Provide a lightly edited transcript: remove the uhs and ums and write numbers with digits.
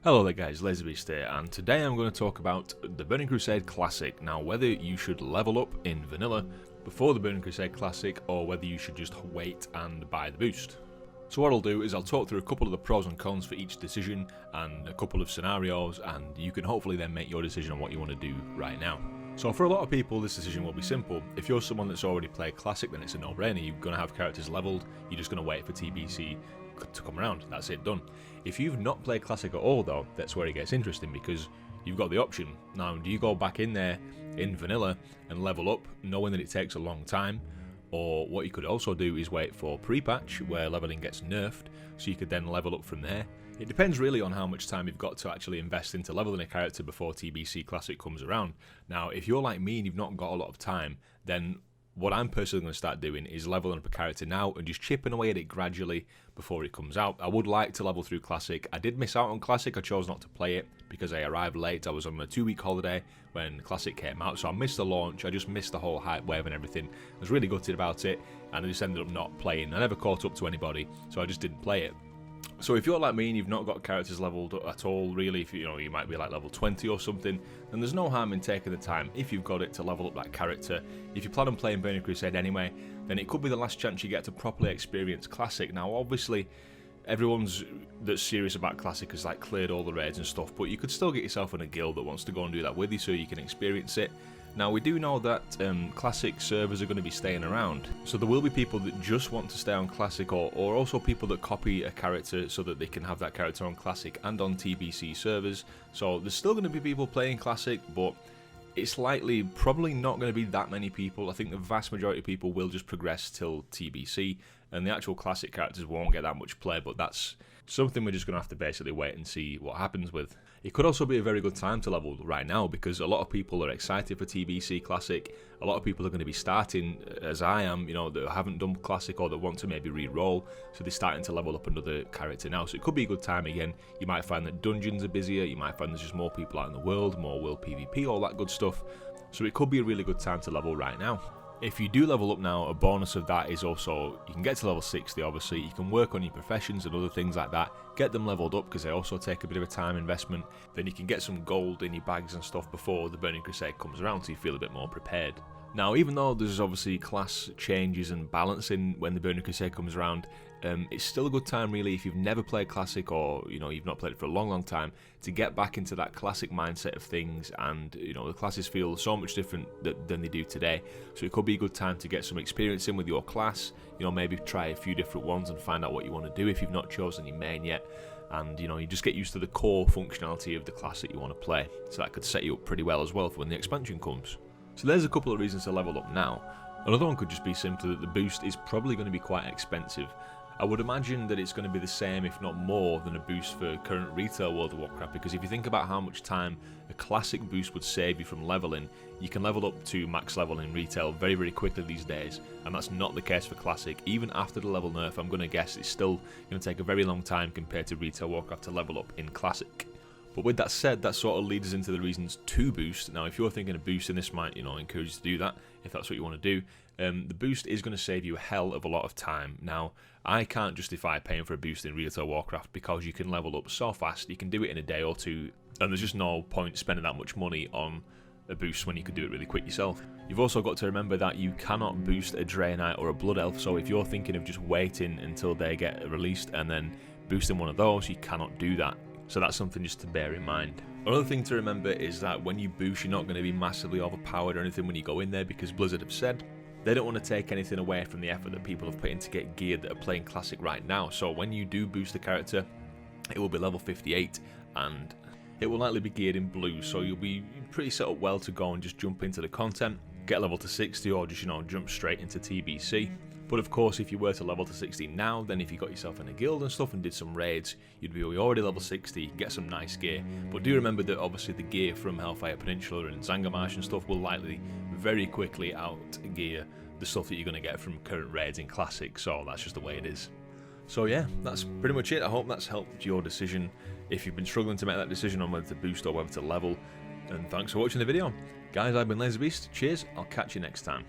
Hello there guys, LazyBeast here, and today I'm going to talk about the Burning Crusade Classic. Now, whether you should level up in vanilla before the Burning Crusade Classic, or whether you should just wait and buy the boost. So what I'll do is I'll talk through a couple of the pros and cons for each decision, and a couple of scenarios, and you can hopefully then make your decision on what you want to do right now. So for a lot of people, this decision will be simple. If you're someone that's already played Classic, then it's a no-brainer. You're going to have characters leveled, you're just going to wait for TBC to come around. That's it, done. If you've not played Classic at all though, that's where it gets interesting, because you've got the option. Now, do you go back in there in vanilla and level up knowing that it takes a long time? Or what you could also do is wait for pre-patch where leveling gets nerfed, so you could then level up from there. It depends really on how much time you've got to actually invest into leveling a character before TBC Classic comes around. Now, if you're like me and you've not got a lot of time, then what I'm personally going to start doing is leveling up a character now and just chipping away at it gradually before it comes out. I would like to level through Classic. I did miss out on Classic. I chose not to play it because I arrived late. I was on a 2-week holiday when Classic came out, so I missed the launch. I just missed the whole hype wave and everything. I was really gutted about it, and I just ended up not playing. I never caught up to anybody, so I just didn't play it. So if you're like me and you've not got characters leveled at all, really, if you might be like level 20 or something, then there's no harm in taking the time, if you've got it, to level up that character. If you plan on playing Burning Crusade anyway, then it could be the last chance you get to properly experience Classic. Now, obviously, everyone's that's serious about Classic has like cleared all the raids and stuff, but you could still get yourself in a guild that wants to go and do that with you so you can experience it. Now, we do know that Classic servers are going to be staying around, so there will be people that just want to stay on Classic, or also people that copy a character so that they can have that character on Classic and on TBC servers. So there's still going to be people playing Classic, but it's likely probably not going to be that many people. I think the vast majority of people will just progress till TBC, and the actual Classic characters won't get that much play, but that's something we're just going to have to basically wait and see what happens with. It could also be a very good time to level right now, because a lot of people are excited for TBC Classic. A lot of people are going to be starting, as I am, that haven't done Classic or that want to maybe re-roll, so they're starting to level up another character now. So it could be a good time again. You might find that dungeons are busier, you might find there's just more people out in the world, more world PvP, all that good stuff. So it could be a really good time to level right now. If you do level up now, a bonus of that is also you can get to level 60, obviously. You can work on your professions and other things like that, get them leveled up, because they also take a bit of a time investment. Then you can get some gold in your bags and stuff before the Burning Crusade comes around, so you feel a bit more prepared. Now, even though there's obviously class changes and balancing when the Burning Crusade comes around, it's still a good time really, if you've never played Classic, or you've not played it for a long time, to get back into that Classic mindset of things. And the classes feel so much different than they do today, so it could be a good time to get some experience in with your class. Maybe try a few different ones and find out what you want to do if you've not chosen your main yet. And you just get used to the core functionality of the class that you want to play, so that could set you up pretty well as well for when the expansion comes. So there's a couple of reasons to level up now. Another one could just be simply that the boost is probably going to be quite expensive. I would imagine that it's going to be the same, if not more, than a boost for current retail World of Warcraft, because if you think about how much time a Classic boost would save you from leveling, you can level up to max level in retail very, very quickly these days, and that's not the case for Classic. Even after the level nerf, I'm going to guess it's still going to take a very long time compared to retail Warcraft to level up in Classic. But with that said, that sort of leads us into the reasons to boost. Now, if you're thinking of boosting, this might, encourage you to do that, if that's what you want to do. The boost is going to save you a hell of a lot of time. Now, I can't justify paying for a boost in retail Warcraft because you can level up so fast. You can do it in a day or two, and there's just no point spending that much money on a boost when you could do it really quick yourself. You've also got to remember that you cannot boost a Draenei or a Blood Elf, so if you're thinking of just waiting until they get released and then boosting one of those, you cannot do that. So that's something just to bear in mind. Another thing to remember is that when you boost, you're not going to be massively overpowered or anything when you go in there, because Blizzard have said they don't want to take anything away from the effort that people have put in to get geared that are playing Classic right now. So when you do boost a character, it will be level 58, and it will likely be geared in blue, so you'll be pretty set up well to go and just jump into the content, get level to 60, or just jump straight into TBC. But of course, if you were to level to 60 now, then if you got yourself in a guild and stuff and did some raids, you'd be already level 60, get some nice gear. But do remember that obviously the gear from Hellfire Peninsula and Zangarmarsh and stuff will likely very quickly out-gear the stuff that you're going to get from current raids in Classic, so that's just the way it is. So yeah, that's pretty much it. I hope that's helped your decision if you've been struggling to make that decision on whether to boost or whether to level. And thanks for watching the video. Guys, I've been LazyBeast. Cheers, I'll catch you next time.